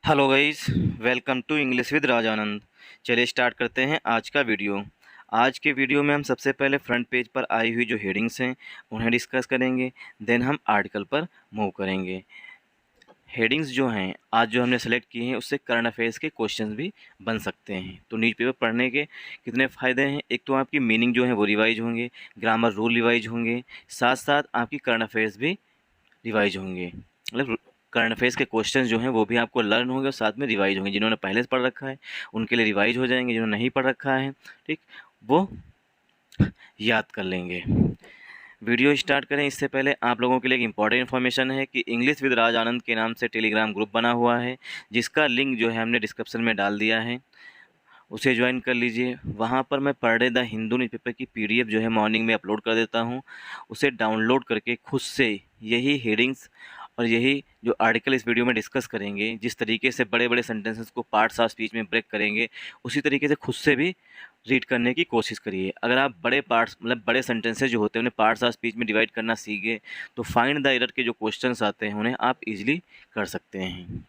Hello guys, welcome to English with Rajanand. चलिए start करते हैं आज का वीडियो। आज के वीडियो में हम सबसे पहले फ्रंट पेज पर आई हुई जो हेडिंग्स हैं उन्हें डिस्कस करेंगे। देन हम आर्टिकल पर मूव करेंगे। हेडिंग्स जो हैं आज जो हमने सेलेक्ट किए हैं उससे करंट अफेयर्स के क्वेश्चंस भी बन सकते हैं। तो न्यूज़पेपर पढ़ने के कितने फ़ायदे हैं? एक तो आपकी मीनिंग जो है वो रिवाइज होंगे, ग्रामर रूल रिवाइज होंगे, साथ साथ आपकी करंट अफेयर्स भी रिवाइज होंगे। मतलब करंट अफेयर्स के क्वेश्चंस जो हैं वो भी आपको लर्न होंगे और साथ में रिवाइज होंगे। जिन्होंने पहले से पढ़ रखा है उनके लिए रिवाइज हो जाएंगे, जिन्होंने नहीं पढ़ रखा है ठीक वो याद कर लेंगे। वीडियो स्टार्ट करें इससे पहले आप लोगों के लिए एक इंपॉर्टेंट इन्फॉर्मेशन है कि इंग्लिश विद राज आनंद के नाम से टेलीग्राम ग्रुप बना हुआ है, जिसका लिंक जो है हमने डिस्क्रिप्शन में डाल दिया है, उसे ज्वाइन कर लीजिए। वहाँ पर मैं per day the Hindu newspaper की पीडीएफ जो है मॉर्निंग में अपलोड कर देता हूँ। उसे डाउनलोड करके खुद से यही हेडिंग्स और यही जो आर्टिकल इस वीडियो में डिस्कस करेंगे, जिस तरीके से बड़े बड़े सेंटेंसेस को पार्ट्स ऑफ स्पीच में ब्रेक करेंगे, उसी तरीके से खुद से भी रीड करने की कोशिश करिए। अगर आप बड़े पार्ट्स मतलब बड़े सेंटेंसेस जो होते हैं उन्हें पार्ट्स ऑफ स्पीच में डिवाइड करना सीखे तो फाइंड द एरर के जो क्वेश्चंस आते हैं उन्हें आप इजीली कर सकते हैं।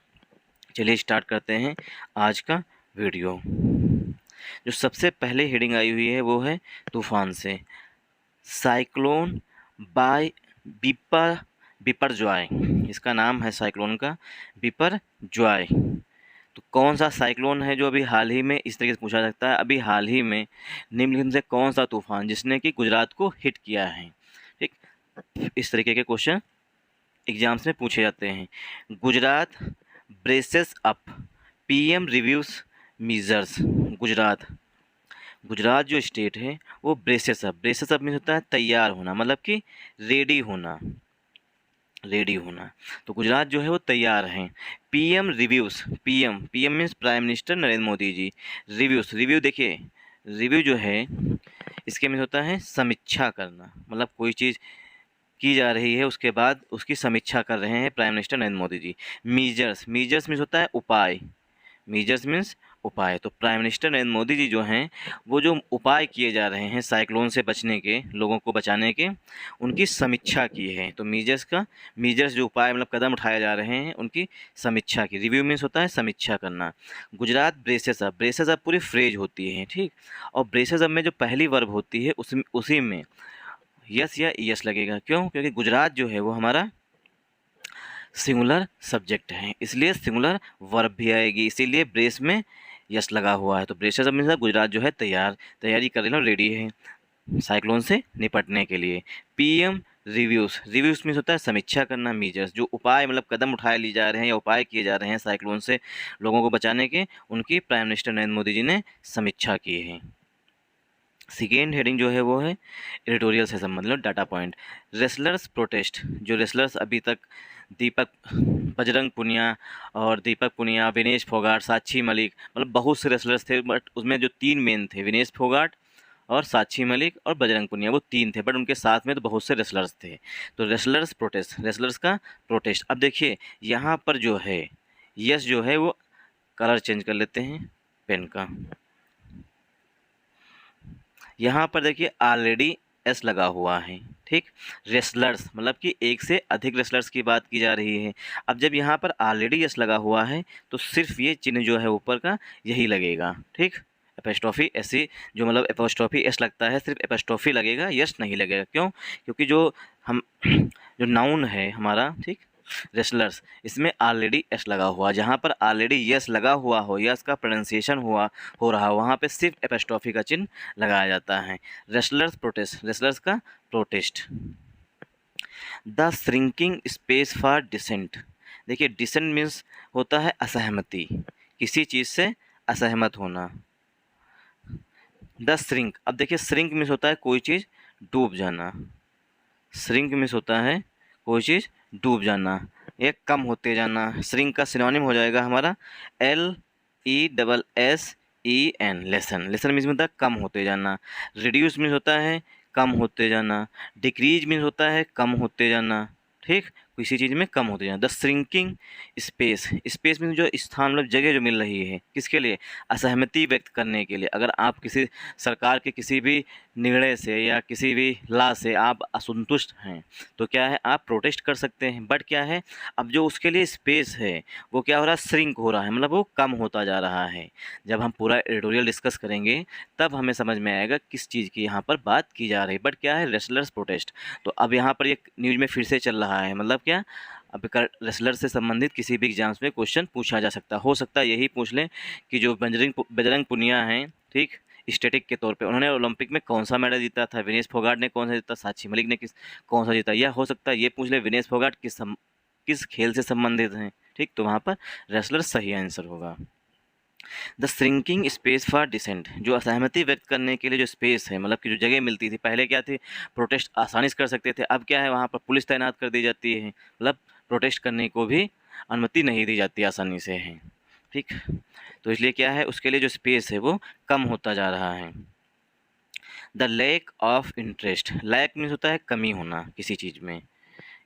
चलिए स्टार्ट करते हैं आज का वीडियो। जो सबसे पहले हेडिंग आई हुई है वो है तूफान से। साइक्लोन बाय बिपर बिपरजॉय, इसका नाम है साइक्लोन का बिपरजॉय। तो कौन सा साइक्लोन है जो अभी हाल ही में, इस तरीके से पूछा सकता है, अभी हाल ही में निम्नलिखित में से कौन सा तूफान जिसने कि गुजरात को हिट किया है? ठीक, इस तरीके के क्वेश्चन एग्जाम्स में पूछे जाते हैं। Gujarat braces up, PM reviews measures. Gujarat Gujarat जो स्टेट है वो ब्रेसेस अप मीन्स होता है तैयार होना, मतलब कि रेडी होना, रेडी होना। तो गुजरात जो है वो तैयार हैं। PM reviews, PM means prime minister Narendra Modi ji. Reviews, review देखिए, रिव्यू जो है इसके मीन्स होता है समीक्षा करना, मतलब कोई चीज़ की जा रही है उसके बाद उसकी समीक्षा कर रहे हैं प्राइम मिनिस्टर नरेंद्र मोदी जी। मीजर्स, मीजर्स मीन्स होता है उपाय, मीजर्स मीन्स उपाय। तो प्राइम मिनिस्टर नरेंद्र मोदी जी जो हैं वो जो उपाय किए जा रहे हैं साइक्लोन से बचने के, लोगों को बचाने के, उनकी समीक्षा की है। तो मीजर्स जो उपाय मतलब कदम उठाए जा रहे हैं उनकी समीक्षा की। रिव्यू मीन्स होता है समीक्षा करना। गुजरात ब्रेसेस अप पूरी फ्रेज होती है ठीक, और ब्रेसेस अप में जो पहली वर्ब होती है उसी में यस या यस लगेगा। क्यों? क्योंकि गुजरात जो है वो हमारा सिंगुलर सब्जेक्ट है, इसलिए सिंगुलर वर्ब भी आएगी, इसीलिए ब्रेस में यस लगा हुआ है। तो ब्रेसेस मीन्स गुजरात जो है तैयारी कर रही है, रेडी है साइक्लोन से निपटने के लिए। पीएम रिव्यूज़ मीन्स होता है समीक्षा करना। मीजर्स जो उपाय मतलब कदम उठाए लिए जा रहे हैं या उपाय किए जा रहे हैं साइक्लोन से लोगों को बचाने के, उनकी प्राइम मिनिस्टर नरेंद्र मोदी जी ने समीक्षा की है। सेकेंड हेडिंग जो है वो है एडिटोरियल से संबंधित डाटा पॉइंट। रेसलर्स प्रोटेस्ट, जो रेसलर्स अभी तक बजरंग पुनिया, विनेश फोगाट, साक्षी मलिक, मतलब बहुत से रेसलर्स थे, बट उसमें जो तीन मेन थे, विनेश फोगाट और साक्षी मलिक और बजरंग पुनिया, वो तीन थे, बट उनके साथ में तो बहुत से रेसलर्स थे। तो रेसलर्स प्रोटेस्ट, रेसलर्स का प्रोटेस्ट। अब देखिए यहाँ पर जो है यस जो है वो कलर चेंज कर लेते हैं पेन का। यहाँ पर देखिए ऑलरेडी एस लगा हुआ है ठीक। रेसलर्स मतलब कि एक से अधिक रेसलर्स की बात की जा रही है। अब जब यहाँ पर ऑलरेडी एस लगा हुआ है तो सिर्फ ये चिन्ह जो है ऊपर का यही लगेगा ठीक। एपोस्ट्रोफी ऐसी जो मतलब एपोस्ट्रोफी एस लगता है, सिर्फ एपोस्ट्रोफी लगेगा, यस नहीं लगेगा। क्यों? क्योंकि जो हम जो नाउन है हमारा ठीक रेसलर्स, इसमें ऑलरेडी एस लगा हुआ, जहाँ पर ऑलरेडी यस लगा हुआ हो, यस का प्रोनाउंसिएशन हो रहा हो, वहाँ पे सिर्फ एपोस्ट्रोफी का चिन्ह लगाया जाता है। रेसलर्स प्रोटेस्ट, रेसलर्स का protest. The shrinking space for dissent. देखिए डिसेंट मीन्स होता है असहमति, किसी चीज़ से असहमत होना। द श्रिंक, अब देखिए श्रिंक मीन्स होता है कोई चीज़ डूब जाना, श्रिंक मीन्स होता है कोई चीज़ डूब जाना या कम होते जाना। श्रिंक का सिनोनिम हो जाएगा हमारा LESSEN, लेसन। लेसन मीन्स होता है कम होते जाना। रिड्यूस मीन्स होता है कम होते जाना। डिक्रीज मीन्स होता है कम होते जाना ठीक, किसी चीज़ में कम होते जाना। The shrinking space, space means जो स्थान मतलब जगह जो मिल रही है, किसके लिए? असहमति व्यक्त करने के लिए। अगर आप किसी सरकार के किसी भी निर्णय से या किसी भी लॉ से आप असंतुष्ट हैं तो क्या है, आप प्रोटेस्ट कर सकते हैं। बट क्या है, अब जो उसके लिए स्पेस है वो क्या हो रहा है, श्रिंक हो रहा है, मतलब वो कम होता जा रहा है। जब हम पूरा एडिटोरियल डिस्कस करेंगे तब हमें समझ में आएगा किस चीज़ की यहाँ पर बात की जा रही है। बट क्या है, रेसलर्स प्रोटेस्ट। तो अब यहाँ पर ये न्यूज़ में फिर से चल रहा है, मतलब क्या, अब रेसलर से संबंधित किसी भी एग्जाम्स में क्वेश्चन पूछा जा सकता हो सकता है यही पूछ लें कि जो बजरंग पुनिया हैं, ठीक, स्टैटिक के तौर पे उन्होंने ओलंपिक में कौन सा मेडल जीता था, विनेश फोगाट ने कौन सा जीता, साक्षी मलिक ने कौन सा जीता, या हो सकता है ये पूछ ले विनेश फोगाट किस खेल से संबंधित हैं। ठीक, तो वहाँ पर रेसलर सही आंसर होगा। The shrinking space for dissent, जो असहमति व्यक्त करने के लिए जो स्पेस है, मतलब कि जो जगह मिलती थी, पहले क्या थी, प्रोटेस्ट आसानी से कर सकते थे, अब क्या है, वहाँ पर पुलिस तैनात कर दी जाती है, मतलब प्रोटेस्ट करने को भी अनुमति नहीं दी जाती आसानी से है। ठीक, तो इसलिए क्या है, उसके लिए जो स्पेस है वो कम होता जा रहा है। The lack of interest, lack means होता है कमी होना किसी चीज़ में,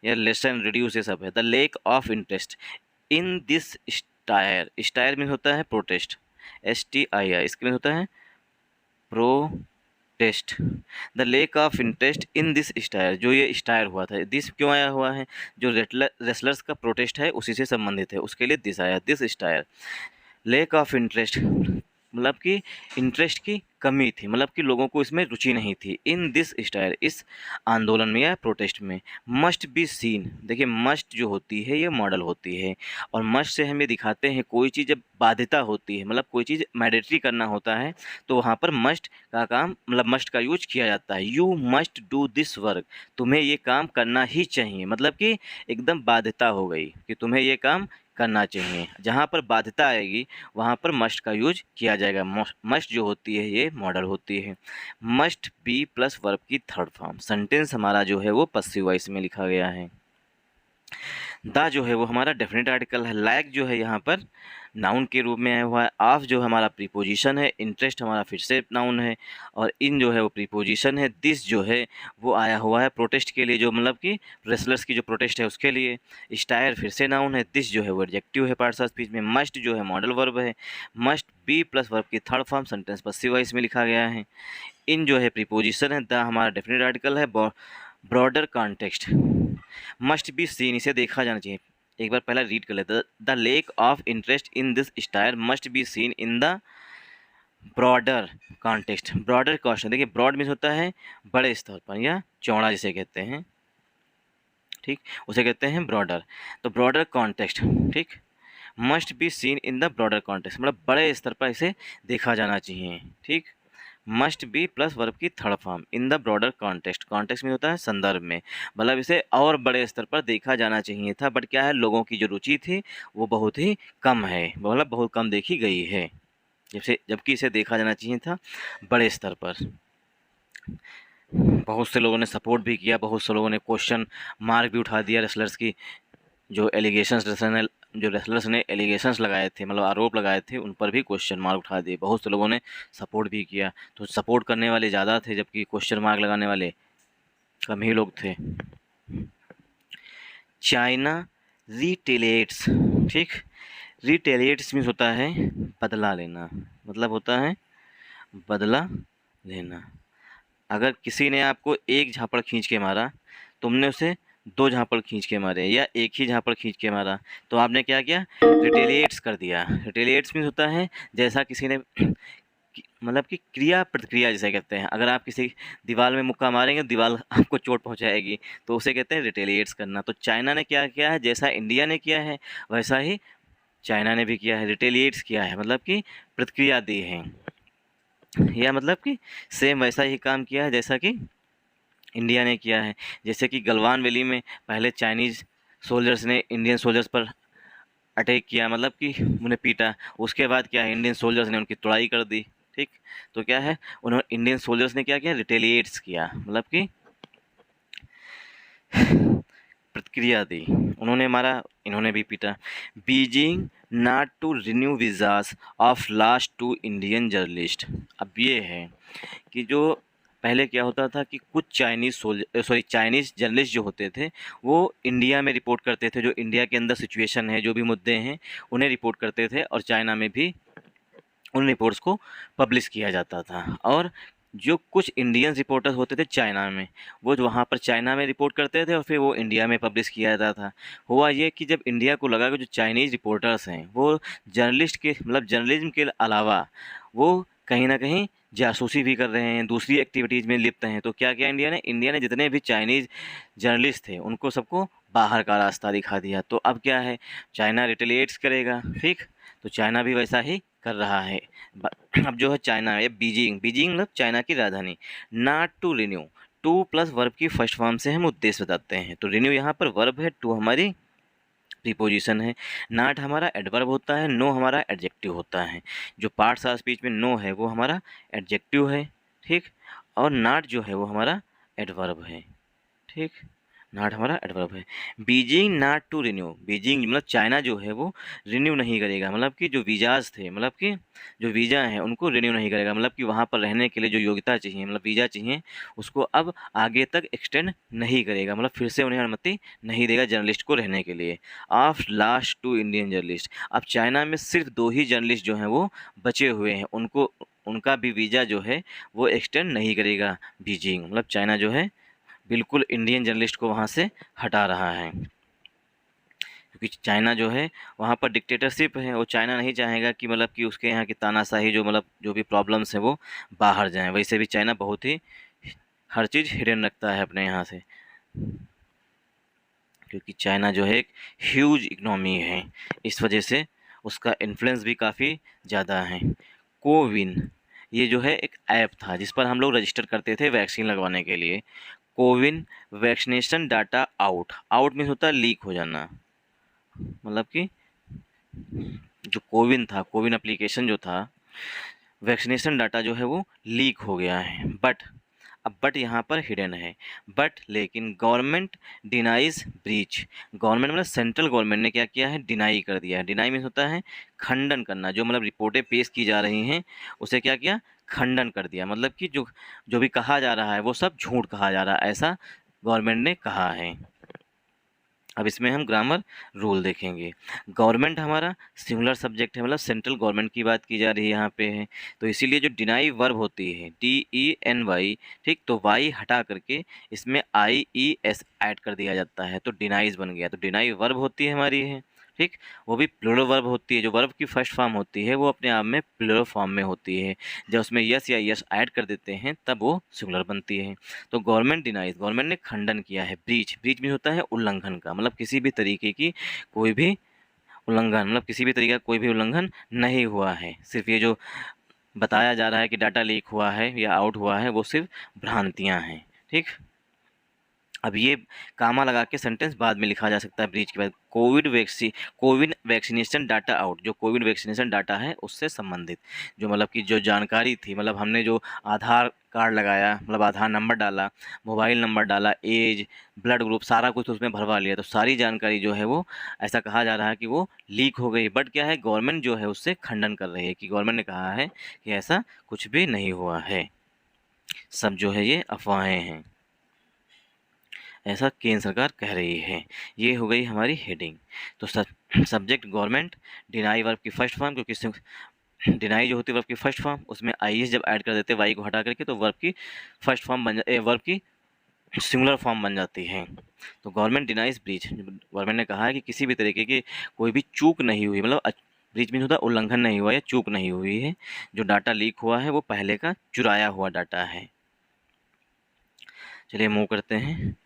या लेसन रिड्यूस, ये सब है। The lack of interest in this stir, stir means होता है प्रोटेस्ट, STIR, इसके मीन्स होता है protest. The lack of interest in this stir, जो ये स्टायर हुआ था, दिस क्यों आया हुआ है, जो रेसलर्स का प्रोटेस्ट है उसी से संबंधित है, उसके लिए दिस आया, this stir. Lack of interest मतलब कि इंटरेस्ट की कमी थी, मतलब कि लोगों को इसमें रुचि नहीं थी। इन दिस स्टायर, इस आंदोलन में या प्रोटेस्ट में। मस्ट बी सीन, देखिए मस्ट जो होती है ये मॉडल होती है, और मस्ट से हम ये दिखाते हैं कोई चीज़ जब बाध्यता होती है, मतलब कोई चीज़ मैंडेटरी करना होता है तो वहाँ पर मस्ट का काम, मतलब मस्ट का यूज किया जाता है। You must do this work, तुम्हें ये काम करना ही चाहिए, मतलब कि एकदम बाध्यता हो गई कि तुम्हें ये काम करना चाहिए। जहाँ पर बाध्यता आएगी वहाँ पर मस्ट का यूज किया जाएगा। मस्ट जो होती है ये मॉडल होती है। मस्ट बी प्लस वर्ब की थर्ड फॉर्म। सेंटेंस हमारा जो है वो पसिव वॉइस में लिखा गया है। द जो है वो हमारा डेफिनेट आर्टिकल है। लाइक जो है यहाँ पर नाउन के रूप में आया हुआ है। ऑफ जो हमारा प्रीपोजिशन है। इंटरेस्ट हमारा फिर से नाउन है, और इन जो है वो प्रीपोजिशन है। दिस जो है वो आया हुआ है प्रोटेस्ट के लिए, जो मतलब कि रेसलर्स की जो प्रोटेस्ट है उसके लिए। स्टायर फिर से नाउन है। दिस जो है वो एडजेक्टिव है पार्ट्स ऑफ स्पीच में। मस्ट जो है मॉडल वर्ब है। मस्ट बी प्लस वर्ब की थर्ड फॉर्म सेंटेंस पसिव वॉइस में लिखा गया है। इन जो है प्रीपोजिशन है। द हमारा डेफिनेट आर्टिकल है। Broader context, must be seen, इसे देखा जाना चाहिए। एक बार पहला रीड कर लेते। The lack of interest in this stair must be seen in the broader context. Broader context, देखिए ब्रॉड मीन्स होता है बड़े स्तर पर या चौड़ा जिसे कहते हैं, ठीक, उसे कहते हैं ब्रॉडर। तो ब्रॉडर कॉन्टेक्स्ट, ठीक, must be seen in the broader context, मतलब बड़े स्तर पर इसे देखा जाना चाहिए, ठीक। मस्ट बी प्लस वर्ब की third form in the broader context. Context में होता है संदर्भ में, मतलब इसे और बड़े स्तर पर देखा जाना चाहिए था, बट क्या है, लोगों की जो रुचि थी वो बहुत ही कम है, मतलब बहुत कम देखी गई है, जबकि इसे देखा जाना चाहिए था बड़े स्तर पर। बहुत से लोगों ने सपोर्ट भी किया, बहुत से लोगों ने क्वेश्चन मार्क भी उठा दिया रेसलर्स की जो रेसलर्स ने एलिगेशंस लगाए थे, मतलब आरोप लगाए थे, उन पर भी क्वेश्चन मार्क उठा दिए। बहुत से लोगों ने सपोर्ट भी किया, तो सपोर्ट करने वाले ज़्यादा थे जबकि क्वेश्चन मार्क लगाने वाले कम ही लोग थे। चाइना रिटेलिएट्स, ठीक, रिटेलिएट्स मीन्स होता है बदला लेना, मतलब होता है बदला लेना। अगर किसी ने आपको एक झापड़ खींच के मारा, तुमने उसे दो झापड़ खींच के मारे, या एक ही झापड़ खींच के मारा, तो आपने क्या किया, रिटेलिएट्स कर दिया। रिटेलिएट्स मीन्स होता है जैसा किसी ने मतलब कि क्रिया प्रतिक्रिया जिसे कहते हैं। अगर आप किसी दीवार में मुक्का मारेंगे, दीवार आपको चोट पहुंचाएगी, तो उसे कहते हैं रिटेलिएट्स करना। तो चाइना ने क्या किया है, जैसा इंडिया ने किया है वैसा ही चाइना ने भी किया है, रिटेलिएट्स किया है, मतलब कि प्रतिक्रिया दी है, या मतलब कि सेम वैसा ही काम किया है जैसा कि इंडिया ने किया है। जैसे कि गलवान वैली में पहले चाइनीज़ सोल्जर्स ने इंडियन सोल्जर्स पर अटैक किया, मतलब कि उन्हें पीटा, उसके बाद क्या है, इंडियन सोल्जर्स ने उनकी तुड़ाई कर दी, ठीक। तो क्या है, उन्होंने इंडियन सोल्जर्स ने क्या किया, रिटेलिएट्स किया, मतलब कि प्रतिक्रिया दी, उन्होंने मारा, इन्होंने भी पीटा। Beijing not to renew visas of last two Indian journalist. अब ये है कि जो पहले क्या होता था कि कुछ चाइनीज़ जर्नलिस्ट जो होते थे वो इंडिया में रिपोर्ट करते थे, जो इंडिया के अंदर सिचुएशन है, जो भी मुद्दे हैं उन्हें रिपोर्ट करते थे, और चाइना में भी उन रिपोर्ट्स को पब्लिश किया जाता था। और जो कुछ इंडियन रिपोर्टर्स होते थे चाइना में, वो जो वहाँ पर चाइना में रिपोर्ट करते थे और फिर वो इंडिया में पब्लिश किया जाता था। हुआ ये कि जब इंडिया को लगा कि जो चाइनीज़ रिपोर्टर्स हैं वो जर्नलिस्ट के मतलब जर्नलिज्म के अलावा वो कहीं न कहीं जासूसी भी कर रहे हैं, दूसरी एक्टिविटीज़ में लिप्त हैं, तो क्या किया इंडिया ने जितने भी चाइनीज़ जर्नलिस्ट थे उनको सबको बाहर का रास्ता दिखा दिया। तो अब क्या है, चाइना रिटेलिएट्स करेगा, ठीक? तो चाइना भी वैसा ही कर रहा है। अब जो है चाइना है बीजिंग, बीजिंग मतलब चाइना की राजधानी। Not to renew, to plus verb की फर्स्ट फॉर्म से हम उद्देश्य बताते हैं। तो रिन्यू यहाँ पर वर्ब है, टू हमारी प्रीपोजिशन है, नॉट हमारा एडवर्ब होता है, नो हमारा एडजेक्टिव होता है। जो पार्ट्स ऑफ स्पीच में नो है वो हमारा एडजेक्टिव है, ठीक? और नॉट जो है वो हमारा एडवर्ब है, ठीक? नॉट हमारा एडवर्ब है। Beijing not to renew, Beijing मतलब चाइना जो है वो रिन्यू नहीं करेगा, मतलब कि जो वीज़ाज़ थे, मतलब कि जो वीज़ा हैं उनको रिन्यू नहीं करेगा, मतलब कि वहाँ पर रहने के लिए जो योग्यता चाहिए मतलब वीज़ा चाहिए उसको अब आगे तक एक्सटेंड नहीं करेगा, मतलब फिर से उन्हें अनुमति नहीं देगा जर्नलिस्ट को रहने के लिए। Of last two Indian journalist, अब चाइना में सिर्फ 2 ही जर्नलिस्ट जो हैं वो बचे हुए हैं, उनको उनका भी वीज़ा जो है वो एक्सटेंड नहीं करेगा बीजिंग, मतलब चाइना जो है बिल्कुल इंडियन जर्नलिस्ट को वहाँ से हटा रहा है, क्योंकि चाइना जो है वहाँ पर डिक्टेटरशिप है, वो चाइना नहीं चाहेगा कि मतलब कि उसके यहाँ की तानाशाही जो मतलब जो भी प्रॉब्लम्स हैं वो बाहर जाएं। वैसे भी चाइना बहुत ही हर चीज़ हिडन रखता है अपने यहाँ से, क्योंकि चाइना जो है एक ह्यूज इकनॉमी है, इस वजह से उसका इन्फ्लुएंस भी काफ़ी ज़्यादा है। कोविन, ये जो है एक ऐप था जिस पर हम लोग रजिस्टर करते थे वैक्सीन लगवाने के लिए। CoWIN vaccination data out, out means होता है लीक हो जाना, मतलब कि जो कोविन था, कोविन एप्लीकेशन जो था, वैक्सीनेशन डाटा जो है वो लीक हो गया है। बट अब बट यहाँ पर हिडन है, बट लेकिन गवर्नमेंट डिनाइज ब्रीच, गवर्नमेंट मतलब सेंट्रल गवर्नमेंट ने क्या किया है, डिनाई कर दिया है। डिनाई मीन्स होता है खंडन करना, जो मतलब रिपोर्टें पेश की जा रही हैं उसे क्या किया, खंडन कर दिया, मतलब कि जो जो भी कहा जा रहा है वो सब झूठ कहा जा रहा है, ऐसा गवर्नमेंट ने कहा है। अब इसमें हम ग्रामर रूल देखेंगे। गवर्नमेंट हमारा सिंगुलर सब्जेक्ट है, मतलब सेंट्रल गवर्नमेंट की बात की जा रही है यहाँ पे है, तो इसीलिए जो डिनाई वर्ब होती है DENY, ठीक, तो वाई हटा करके इसमें IES ऐड कर दिया जाता है तो डिनाइज बन गया। तो डिनाई वर्ब होती है हमारी है, ठीक, वो भी प्लूरल वर्ब होती है। जो वर्ब की फर्स्ट फॉर्म होती है वो अपने आप में प्लूरल फॉर्म में होती है, जब उसमें यस या यस ऐड कर देते हैं तब वो सिंगुलर बनती है। तो गवर्नमेंट डिनाइज, गवर्नमेंट ने खंडन किया है। ब्रीच, ब्रीच में होता है उल्लंघन का, मतलब किसी भी तरीके की कोई भी उल्लंघन, मतलब किसी भी तरीके का कोई भी उल्लंघन नहीं हुआ है, सिर्फ ये जो बताया जा रहा है कि डाटा लीक हुआ है या आउट हुआ है वो सिर्फ भ्रांतियाँ हैं, ठीक। अब ये कामा लगा के सेंटेंस बाद में लिखा जा सकता है ब्रीच के बाद। कोविड वैक्सीनेशन डाटा आउट, जो कोविड वैक्सीनेशन डाटा है उससे संबंधित जो मतलब कि जो जानकारी थी, मतलब हमने जो आधार कार्ड लगाया, मतलब आधार नंबर डाला, मोबाइल नंबर डाला, एज, ब्लड ग्रुप, सारा कुछ उसमें भरवा लिया, तो सारी जानकारी जो है वो ऐसा कहा जा रहा है कि वो लीक हो गई। बट क्या है, गवर्नमेंट जो है उससे खंडन कर रही है कि गवर्नमेंट ने कहा है कि ऐसा कुछ भी नहीं हुआ है, सब जो है ये अफवाहें हैं, ऐसा केंद्र सरकार कह रही है। ये हो गई हमारी हेडिंग। तो सब्जेक्ट गवर्नमेंट, डिनाई वर्ब की फर्स्ट फॉर्म, क्योंकि डिनाई जो होती है वर्ब की फर्स्ट फॉर्म, उसमें IS जब ऐड कर देते हैं वाई को हटा करके तो वर्ब की फर्स्ट फॉर्म वर्ब की सिंगुलर फॉर्म बन जाती है। तो गवर्नमेंट डिनाइज ब्रीच, गवर्नमेंट ने कहा है कि किसी भी तरीके की कोई भी चूक नहीं हुई, मतलब ब्रीच मीन होता है उल्लंघन नहीं हुआ या चूक नहीं हुई है। जो डाटा लीक हुआ है वो पहले का चुराया हुआ डाटा है। चलिए मूव करते हैं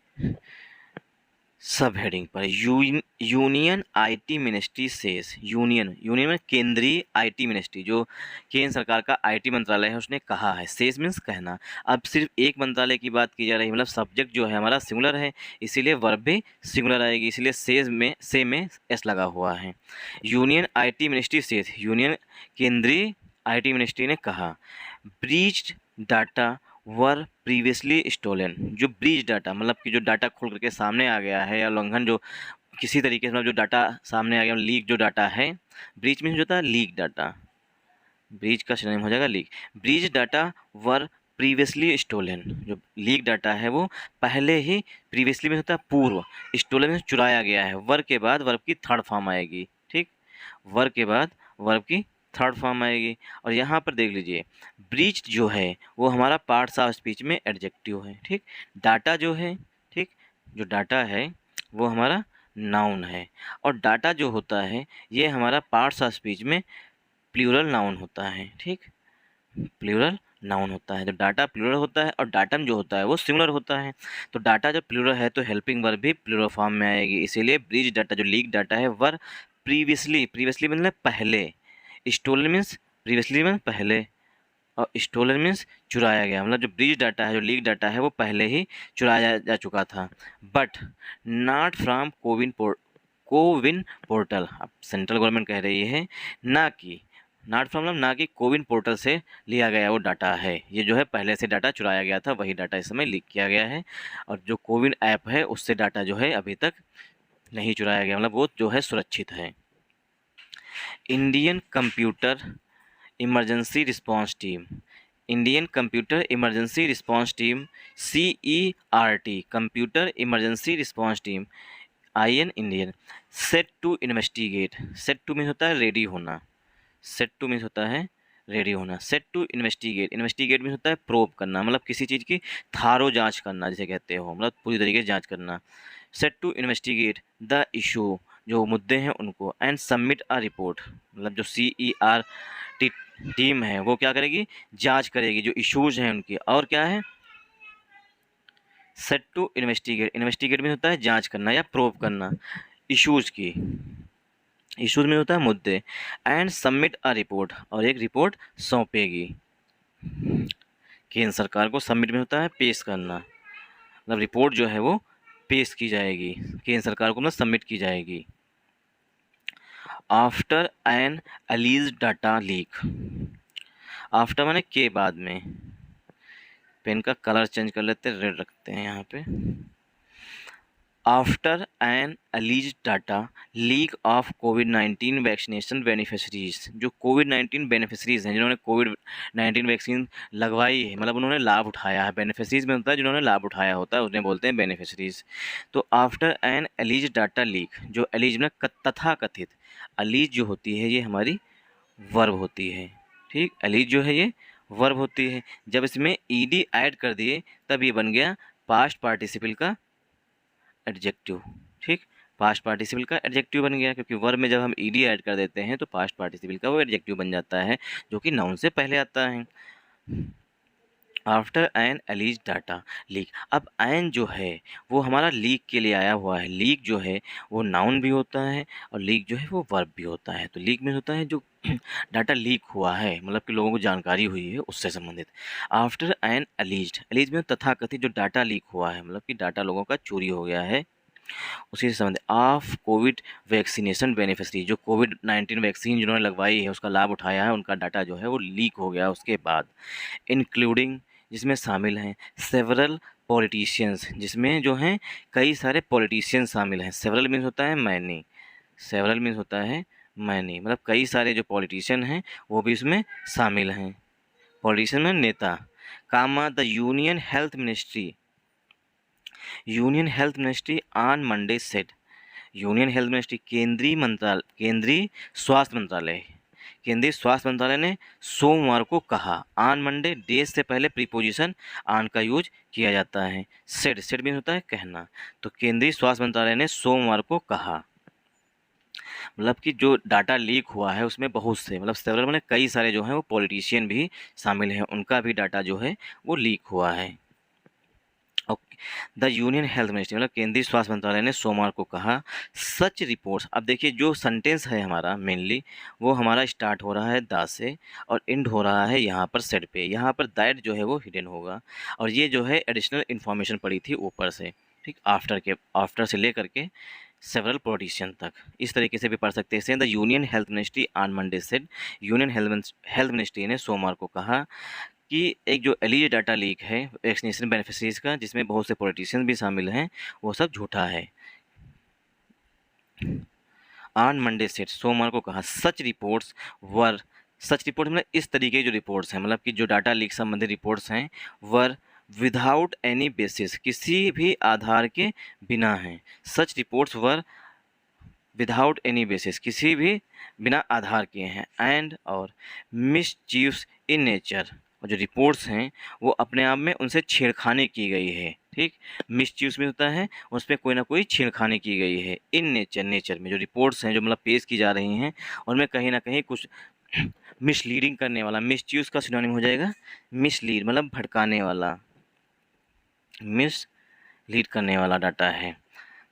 सब हेडिंग पर। Union IT ministry says, union में केंद्रीय IT मिनिस्ट्री, जो केंद्र सरकार का IT मंत्रालय है, उसने कहा है। सेज मीन्स कहना। अब सिर्फ एक मंत्रालय की बात की जा रही है, मतलब सब्जेक्ट जो है हमारा सिंगुलर है, इसीलिए वर्ब भी सिंगुलर आएगी, इसलिए सेज में से में एस लगा हुआ है। Union IT ministry says, union केंद्रीय IT मिनिस्ट्री ने कहा breached data were previously stolen, जो ब्रीच डाटा मतलब कि जो डाटा खोल करके सामने आ गया है या उल्लंघन जो किसी तरीके से मतलब जो डाटा सामने आ गया, लीक जो डाटा है, ब्रीच में जो होता है लीक डाटा, ब्रीच का सिनोनिम हो जाएगा leak. Breach data were previously stolen, जो लीक डाटा है वो पहले ही, प्रीवियसली में होता है पूर्व, स्टोलन में चुराया गया है। वर्ब के बाद वर्ब की थर्ड फॉर्म आएगी, ठीक, वर्ब के बाद वर्ब की थर्ड फॉर्म आएगी। और यहाँ पर देख लीजिए ब्रीच्ड जो है वो हमारा पार्ट्स ऑफ स्पीच में एडजेक्टिव है, ठीक। डाटा जो है, ठीक, जो डाटा है वो हमारा नाउन है। और डाटा जो होता है ये हमारा पार्ट्स ऑफ स्पीच में प्लूरल नाउन होता है, ठीक, प्लूरल नाउन होता है। जब डाटा प्लूरल होता है और डाटम जो होता है वो सिंगुलर होता है, तो डाटा जब प्लूरल है तो हेल्पिंग वर्ब भी प्लूरल फॉर्म में आएगी। इसीलिए ब्रीच डाटा जो लीक डाटा है वर प्रीवियसली मतलब पहले, स्टोलन मीन्स प्रीवियसली मीन्स पहले, और स्टोलन मीन्स चुराया गया। मतलब जो ब्रीच डाटा है, जो लीक डाटा है वो पहले ही चुराया जा चुका था। But not from CoWIN portal, अब सेंट्रल गवर्नमेंट कह रही है ना कि नॉट फ्रॉम मतलब ना कि कोविन पोर्टल से लिया गया वो डाटा है, ये जो है पहले से डाटा चुराया गया था वही डाटा इस समय लीक किया गया है। और जो कोविन ऐप है उससे डाटा जो है अभी तक नहीं चुराया गया, मतलब वो जो है सुरक्षित है। Indian computer emergency response team, Indian computer emergency response team, CERT, computer emergency response team, IN Indian, set to investigate, set to means होता है रेडी होना, सेट टू मीन्स होता है रेडी होना, set to investigate, investigate means होता है probe करना, मतलब किसी चीज़ की थारो जांच करना जिसे कहते हो, मतलब पूरी तरीके से जांच करना। Set to investigate the issue, जो मुद्दे हैं उनको, एंड सबमिट अ रिपोर्ट, मतलब जो CERT टीम है वो क्या करेगी, जांच करेगी जो इश्यूज हैं उनकी। और क्या है, सेट टू इन्वेस्टिगेट, इन्वेस्टिगेट में होता है जांच करना या प्रोब करना इश्यूज की, इश्यूज में होता है मुद्दे, एंड सबमिट अ रिपोर्ट, और एक रिपोर्ट सौंपेगी केंद्र सरकार को। सबमिट में होता है पेश करना, मतलब रिपोर्ट जो है वो पेश की जाएगी केंद्र सरकार को, मतलब सबमिट की जाएगी। After an alleged data leak, after माने के बाद में, पेन का कलर चेंज कर लेते हैं, रेड रखते हैं यहाँ पे। After an alleged data leak of कोविड-19 वैक्सीनेशन बेनिफिशरीज, जो कोविड-19 बेनिफिशरीज हैं जिन्होंने कोविड-19 वैक्सीन लगवाई है, मतलब उन्होंने लाभ उठाया है, बेनिफिशरीज में होता है जिन्होंने लाभ उठाया होता है उन्हें बोलते हैं बेनिफिशरीज। तो after an alleged data leak, जो अलीज में तथा कथित, अलीज जो होती है ये हमारी वर्ब होती है, ठीक, अलीज जो है ये वर्ब होती है। जब इसमें ईडी ऐड कर दिए तब ये बन गया पास्ट पार्टिसिपल का एडजेक्टिव, ठीक, पास्ट पार्टिसिपल का एडजेक्टिव बन गया, क्योंकि वर्ब में जब हम ईडी ऐड कर देते हैं तो पास्ट पार्टिसिपल का वो एडजेक्टिव बन जाता है जो कि नाउन से पहले आता है। After an alleged data leak, अब एन जो है वो हमारा लीक के लिए आया हुआ है। लीक जो है वो नाउन भी होता है और लीक जो है वो वर्ब भी होता है। तो लीक में होता है जो डाटा लीक हुआ है, मतलब कि लोगों को जानकारी हुई है उससे संबंधित। आफ्टर एन एलीज्ड, एलीज में तथाकथित जो डाटा लीक हुआ है, मतलब कि डाटा लोगों का चोरी हो गया है, उसी से संबंधित। ऑफ कोविड वैक्सीनेशन बेनिफिशरी, जो कोविड-19 वैक्सीन जिन्होंने लगवाई है उसका लाभ उठाया है, उनका डाटा जो है वो लीक हो गया उसके बाद। इंक्लूडिंग, जिसमें शामिल हैं सेवरल पॉलिटिशियंस, जिसमें जो हैं कई सारे पॉलिटिशियन शामिल हैं। सेवरल मीन्स होता है मैनी, सेवरल मीन्स होता है मैनी, मतलब कई सारे जो पॉलिटिशियन हैं वो भी इसमें शामिल हैं। पॉलिटिशियन में नेता। Comma the union health ministry, union health ministry on Monday said, union health ministry केंद्रीय स्वास्थ्य मंत्रालय, केंद्रीय स्वास्थ्य मंत्रालय ने सोमवार को कहा। ऑन मंडे, डेज से पहले प्रीपोजिशन ऑन का यूज किया जाता है। सेड, सेड मीन होता है कहना, तो केंद्रीय स्वास्थ्य मंत्रालय ने सोमवार को कहा, मतलब कि जो डाटा लीक हुआ है उसमें बहुत से, मतलब सेवरल मैंने कई सारे जो हैं वो पॉलिटिशियन भी शामिल हैं, उनका भी डाटा जो है वो लीक हुआ है। Okay, the union health ministry मतलब केंद्रीय स्वास्थ्य मंत्रालय ने सोमवार को कहा सच रिपोर्ट्स। अब देखिए जो सेंटेंस है हमारा मेनली वो हमारा स्टार्ट हो रहा है द से और एंड हो रहा है यहाँ पर सेड पे, यहाँ पर दैट जो है वो हिडन होगा और ये जो है एडिशनल इन्फॉर्मेशन पड़ी थी ऊपर से, ठीक, आफ्टर से लेकर के सेवरल पॉलिटिशियन तक, इस तरीके से भी पढ़ सकते हैं। The union health ministry on Monday said, union health ministry ने सोमवार को कहा कि एक जो एलिजिड डाटा लीक है वैक्सीनेशन बेनिफिशरीज का, जिसमें बहुत से पॉलिटिशियंस भी शामिल हैं, वो सब झूठा है। ऑन मंडे सेट, सोमवार को कहा सच रिपोर्ट्स वर, सच रिपोर्ट मतलब इस तरीके की जो रिपोर्ट्स हैं, मतलब कि जो डाटा लीक संबंधित रिपोर्ट्स हैं वर विदाउट एनी बेसिस, किसी भी आधार के बिना हैं। Such reports were without any basis, किसी भी बिना आधार किए हैं, एंड और मिसचीव्स इन नेचर, और जो रिपोर्ट्स हैं वो अपने आप में उनसे छेड़खानी की गई है। ठीक, मिसचीव्स में होता है उस पर कोई ना कोई छेड़खानी की गई है। इन नेचर, नेचर में जो रिपोर्ट्स हैं जो मतलब पेश की जा रही हैं उनमें कहीं ना कहीं कुछ मिसलीडिंग करने वाला, मिसचीव्स का सिनोनिम हो जाएगा मिसलीड, मतलब भटकाने वाला, मिसलीड करने वाला डाटा है।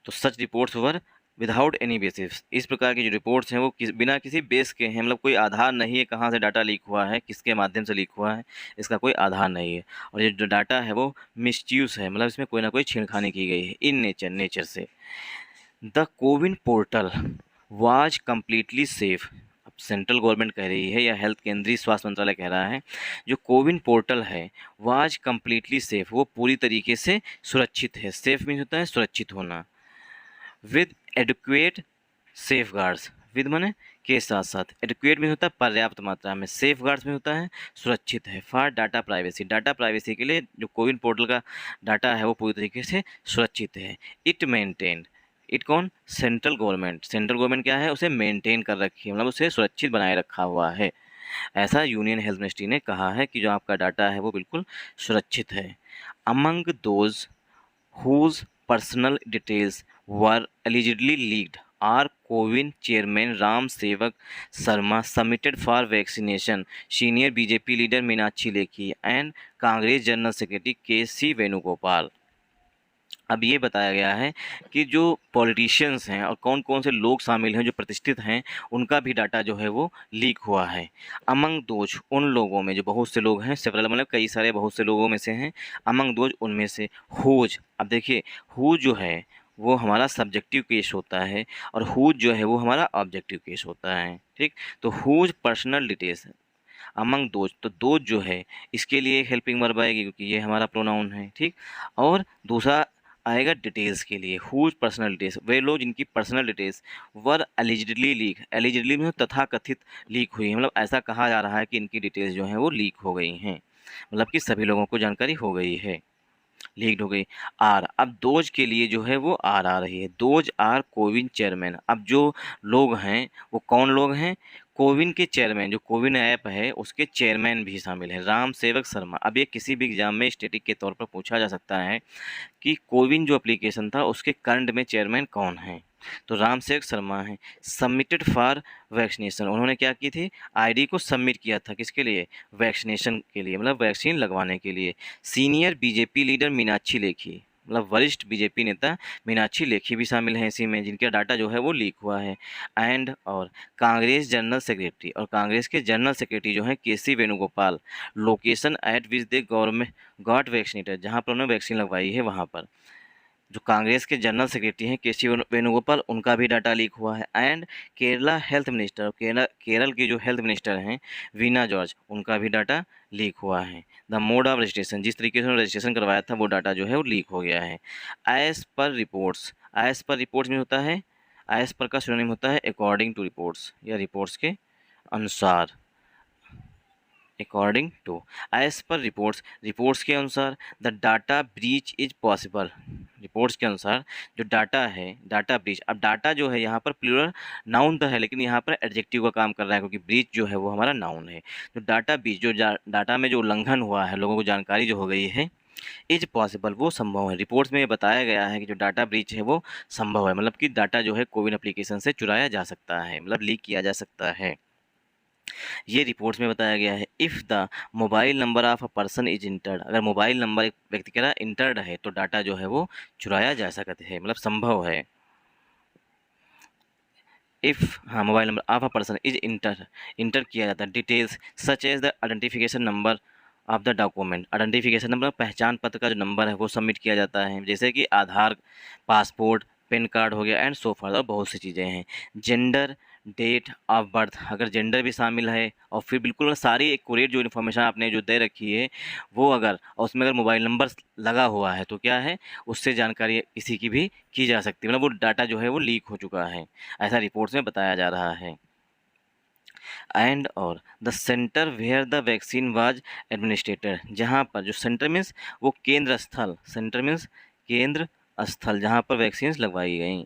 तो such reports were without any basis, इस प्रकार की जो रिपोर्ट्स हैं वो बिना किसी बेस के हैं, मतलब कोई आधार नहीं है कहाँ से डाटा लीक हुआ है, किसके माध्यम से लीक हुआ है, इसका कोई आधार नहीं है। और ये जो डाटा है वो मिसयूज है, मतलब इसमें कोई ना कोई छेड़खानी की गई है इन नेचर, नेचर से। The CoWIN portal was completely safe, अब सेंट्रल गवर्नमेंट कह रही है या हेल्थ केंद्रीय स्वास्थ्य मंत्रालय कह रहा है, जो कोविन पोर्टल है वाज कम्प्लीटली सेफ, वो पूरी तरीके से सुरक्षित है। सेफ मीन्स होता है सुरक्षित होना। With adequate safe guards, with माने के साथ साथ, एडुक्वेट में होता है पर्याप्त मात्रा में, सेफ गार्ड्स में होता है सुरक्षित है। For data privacy, data privacy के लिए जो कोविन पोर्टल का डाटा है वो पूरी तरीके से सुरक्षित है। इट मेंटेन, इट कौन, सेंट्रल गवर्नमेंट, सेंट्रल गवर्नमेंट क्या है, उसे मेंटेन कर रखी है, मतलब उसे सुरक्षित बनाए रखा हुआ है। ऐसा यूनियन हेल्थ मिनिस्ट्री ने कहा है कि जो आपका डाटा है वो बिल्कुल सुरक्षित है। Among those whose personal details were allegedly leaked are CoWIN chairman Ram Sevak Sharma submitted for vaccination, senior BJP leader Meenakshi Lekhi and Congress general secretary K C Venugopal. अब ये बताया गया है कि जो पॉलिटिशियंस हैं और कौन कौन से लोग शामिल हैं जो प्रतिष्ठित हैं, उनका भी डाटा जो है वो लीक हुआ है। अमंग दोज, उन लोगों में, जो बहुत से लोग हैं, सेवरल मतलब कई सारे बहुत से लोगों में से हैं, अमंग दोज उनमें से, हुज, अब देखिए हुज जो है वो हमारा सब्जेक्टिव केस होता है और हुज जो है वो हमारा ऑब्जेक्टिव केस होता है। ठीक, तो whose personal details, among those, तो दोज जो है इसके लिए एक हेल्पिंग वर्ब आएगी क्योंकि ये हमारा प्रोनाउन है। ठीक, और दूसरा आएगा डिटेल्स के लिए, हुज पर्सनल डिटेल्स, वे लोग जिनकी पर्सनल डिटेल्स वर एलिजिडली लीक, एलिजिडली में तथा कथित लीक हुई है, मतलब ऐसा कहा जा रहा है कि इनकी डिटेल्स जो हैं वो लीक हो गई हैं, मतलब कि सभी लोगों को जानकारी हो गई है, लीक्ड हो गई। आर, अब दोज के लिए जो है वो आर आ रही है, दोज आर कोविन चेयरमैन। अब जो लोग हैं वो कौन लोग हैं, कोविन के चेयरमैन, जो कोविन ऐप है उसके चेयरमैन भी शामिल है, राम सेवक शर्मा। अब ये किसी भी एग्जाम में स्टैटिक के तौर पर पूछा जा सकता है कि कोविन जो एप्लीकेशन था उसके करंट में चेयरमैन कौन है, तो रामसेवक शर्मा हैं। सबमिटेड फॉर वैक्सीनेशन, उन्होंने क्या की थी, आईडी को सबमिट किया था, किसके लिए, वैक्सीनेशन के लिए, मतलब वैक्सीन लगवाने के लिए। Senior BJP leader Meenakshi Lekhi, मतलब वरिष्ठ बीजेपी नेता मीनाक्षी लेखी भी शामिल हैं इसी में, जिनका डाटा जो है वो लीक हुआ है। एंड और कांग्रेस जनरल सेक्रेटरी, और कांग्रेस के जनरल सेक्रेटरी जो हैं K C Venugopal, location at which the government got vaccinated, जहाँ पर उन्होंने वैक्सीन लगवाई है वहाँ पर, जो कांग्रेस के जनरल सेक्रेटरी हैं के सी वेणुगोपाल, उनका भी डाटा लीक हुआ है। And Kerala health minister, Kerala की जो हेल्थ मिनिस्टर हैं वीना जॉर्ज, उनका भी डाटा लीक हुआ है। द मोड ऑफ रजिस्ट्रेशन, जिस तरीके से उन्होंने रजिस्ट्रेशन करवाया था वो डाटा जो है वो लीक हो गया है। As per reports, as per reports में होता है, एज पर का सिनोनिम होता है अकॉर्डिंग टू रिपोर्ट्स, या रिपोर्ट्स के अनुसार, according to, as per reports, reports के अनुसार, the data breach is possible, reports के अनुसार जो डाटा है, डाटा ब्रीच, अब डाटा जो है यहाँ पर प्लूरल नाउन तो है लेकिन यहाँ पर एडजेक्टिव का काम कर रहा है क्योंकि ब्रीच जो है वो हमारा नाउन है। जो डाटा ब्रीच, जो डाटा में जो उल्लंघन हुआ है, लोगों को जानकारी जो हो गई है, इज पॉसिबल, वो संभव है। रिपोर्ट्स में ये बताया गया है कि जो डाटा ब्रीच है वो संभव है, मतलब कि डाटा जो है कोविन एप्लीकेशन से चुराया जा सकता है, मतलब लीक किया जा सकता है। ये रिपोर्ट्स में बताया गया है। If the mobile number of a person is entered, अगर मोबाइल नंबर एक व्यक्ति का इंटर्ड है तो डाटा जो है वो चुराया जा सकता है, मतलब संभव है। इफ़, हाँ, mobile number of a person is enter किया जाता है, details such as the identification number of the document, identification number, पहचान पत्र का जो नंबर है वो सबमिट किया जाता है, जैसे कि आधार, पासपोर्ट, पैन कार्ड हो गया एंड सो फॉर, और बहुत सी चीज़ें हैं। जेंडर, डेट ऑफ बर्थ, अगर जेंडर भी शामिल है और फिर बिल्कुल सारी एक्यूरेट जो इन्फॉर्मेशन आपने जो दे रखी है वो अगर, और उसमें अगर मोबाइल नंबर लगा हुआ है तो क्या है, उससे जानकारी किसी की भी की जा सकती है, मतलब वो डाटा जो है वो लीक हो चुका है, ऐसा रिपोर्ट्स में बताया जा रहा है। एंड और the centre where the vaccine was administered, जहाँ पर, जो सेंटर मीन्स वो केंद्र स्थल, सेंटर मीन्स केंद्र स्थल जहाँ पर वैक्सीन लगवाई गई,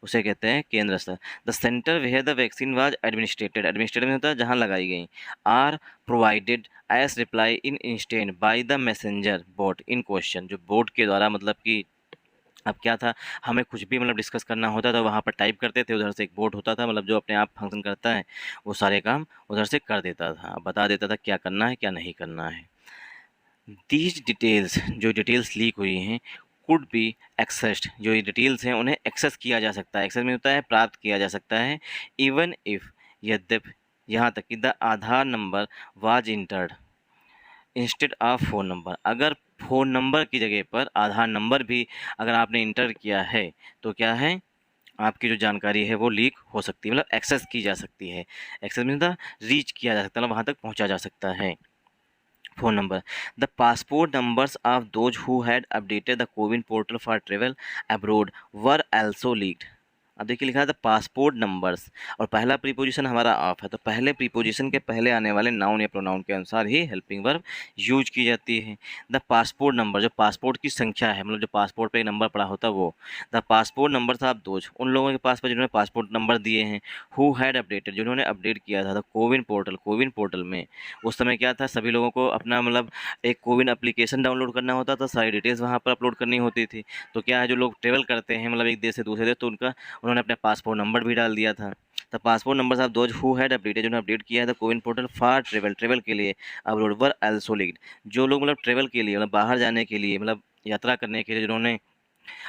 उसे कहते हैं केंद्र स्थल। The centre where the vaccine was administered, administered में होता है जहाँ लगाई गई, are provided as reply in instant by the messenger bot in question, जो बोट के द्वारा मतलब कि अब क्या था, हमें कुछ भी मतलब डिस्कस करना होता था वहाँ पर टाइप करते थे, उधर से एक बोट होता था मतलब जो अपने आप फंक्शन करता है, वो सारे काम उधर से कर देता था, बता देता था क्या करना है क्या नहीं करना है। दीज डिटेल्स, जो डिटेल्स लीक हुई हैं, कुड बी एक्सेस्ड, जो ये डिटेल्स हैं उन्हें एक्सेस किया जा सकता है, एक्सेस में होता है प्राप्त किया जा सकता है, इवन इफ़, यद्यप, यहाँ तक कि the Aadhaar number was entered instead of phone number, अगर फ़ोन नंबर की जगह पर आधार नंबर भी अगर आपने इंटर किया है तो क्या है, आपकी जो जानकारी है वो लीक हो सकती है, मतलब एक्सेस की जा सकती है। एक्सेस मीन द रीच किया जा सकता है, मतलब वहाँ तक पहुँचा जा सकता है। Phone number, the passport numbers of those who had updated the CoWIN portal for travel abroad were also leaked. अब देखिए लिखा है द पासपोर्ट नंबर्स, और पहला प्रीपोजिशन हमारा ऑफ है, तो पहले प्रीपोजिशन के पहले आने वाले नाउन या प्रोनाउन के अनुसार ही हेल्पिंग वर्ब यूज की जाती है। द पासपोर्ट नंबर, जो पासपोर्ट की संख्या है, मतलब जो पासपोर्ट पे एक नंबर पड़ा होता है वो। The passport numbers of those, उन लोगों के पास पर जिन्होंने पासपोर्ट नंबर दिए हैं, हु हैड अपडेटेड, जिन्होंने अपडेट किया था the CoWIN portal, CoWIN portal में उस समय क्या था, सभी लोगों को अपना मतलब एक कोविन एप्लीकेशन डाउनलोड करना होता था, सारी डिटेल्स वहाँ पर अपलोड करनी होती थी। तो क्या है, जो लोग ट्रेवल करते हैं मतलब एक देश से दूसरे देश, तो उनका उन्होंने अपना पासपोर्ट नंबर भी डाल दिया था। The passport numbers of those who had updated, जिन्होंने अपडेट किया है the CoWIN portal for travel, travel के लिए अपलोड वर आल्सो लीक्ड, जो लोग मतलब ट्रेवल के लिए मतलब बाहर जाने के लिए मतलब यात्रा करने के लिए जिन्होंने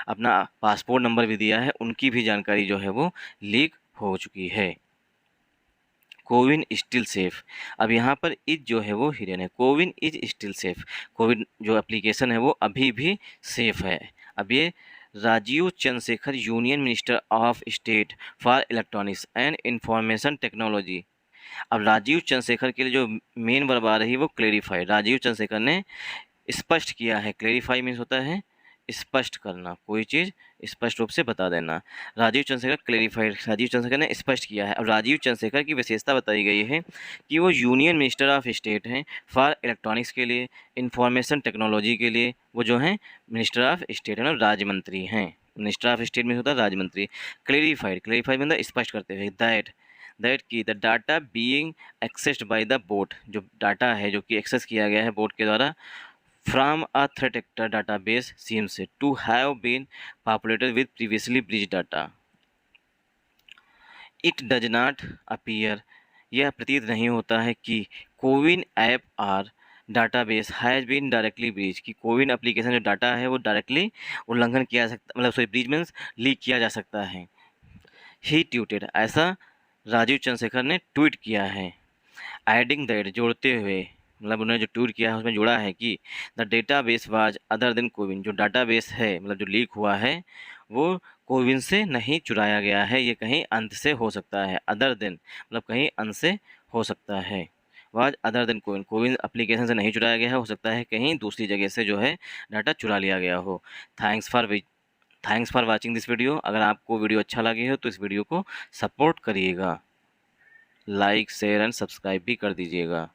अपना पासपोर्ट नंबर भी दिया है, उनकी भी जानकारी जो है वो लीक हो चुकी है। कोविन स्टिल सेफ, अब यहाँ पर इज जो है वो हिडन है, CoWIN is still safe, CoWIN जो एप्लीकेशन है वो अभी भी सेफ है। अब ये Rajeev Chandrasekhar, union minister of state for electronics and information technology, अब राजीव चंद्रशेखर के लिए जो मेन वर्ब आ रही है वो क्लेरिफाई, राजीव चंद्रशेखर ने स्पष्ट किया है, क्लेरिफाई मीन्स होता है स्पष्ट करना, कोई चीज़ स्पष्ट रूप से बता देना। राजीव चंद्रशेखर क्लेरिफाइड, राजीव चंद्रशेखर ने स्पष्ट किया है। अब राजीव चंद्रशेखर की विशेषता बताई गई है कि वो यूनियन मिनिस्टर ऑफ स्टेट हैं फॉर इलेक्ट्रॉनिक्स के लिए, इंफॉर्मेशन टेक्नोलॉजी के लिए, वो जो हैं मिनिस्टर ऑफ स्टेट है, राज्य मंत्री हैं। मिनिस्टर ऑफ स्टेट में होता है राज्य मंत्री। क्लेरिफाइड, क्लेरिफाइड मतलब स्पष्ट करते हुए, दैट की the data being accessed by the boat, जो डाटा है जो कि एक्सेस किया गया है बोट के द्वारा, from a threat actor database seems to have been populated with previously breached data. It does not appear, यह प्रतीत नहीं होता है कि CoWIN app or database has been directly breach, कि कोविन एप्लीकेशन जो डाटा है वो डायरेक्टली उल्लंघन किया जा सकता, मतलब सॉरी ब्रीच मीन्स लीक किया जा सकता है। ही ट्वीटेड, ऐसा राजीव चंद्रशेखर ने ट्वीट किया है। एडिंग दैट, जोड़ते हुए, मतलब उन्होंने जो ट्वीट किया है उसमें जोड़ा है कि the data base was other than CoWIN, जो डाटा बेस है मतलब जो लीक हुआ है वो कोविन से नहीं चुराया गया है, ये कहीं अंत से हो सकता है। अदर देन मतलब कहीं अंत से हो सकता है, was other than CoWIN, CoWIN application से नहीं चुराया गया है, हो सकता है कहीं दूसरी जगह से जो है डाटा चुरा लिया गया हो। Thanks for watching this video. अगर आपको वीडियो अच्छा लगे हो तो इस वीडियो को सपोर्ट करिएगा, लाइक शेयर एंड सब्सक्राइब भी कर दीजिएगा।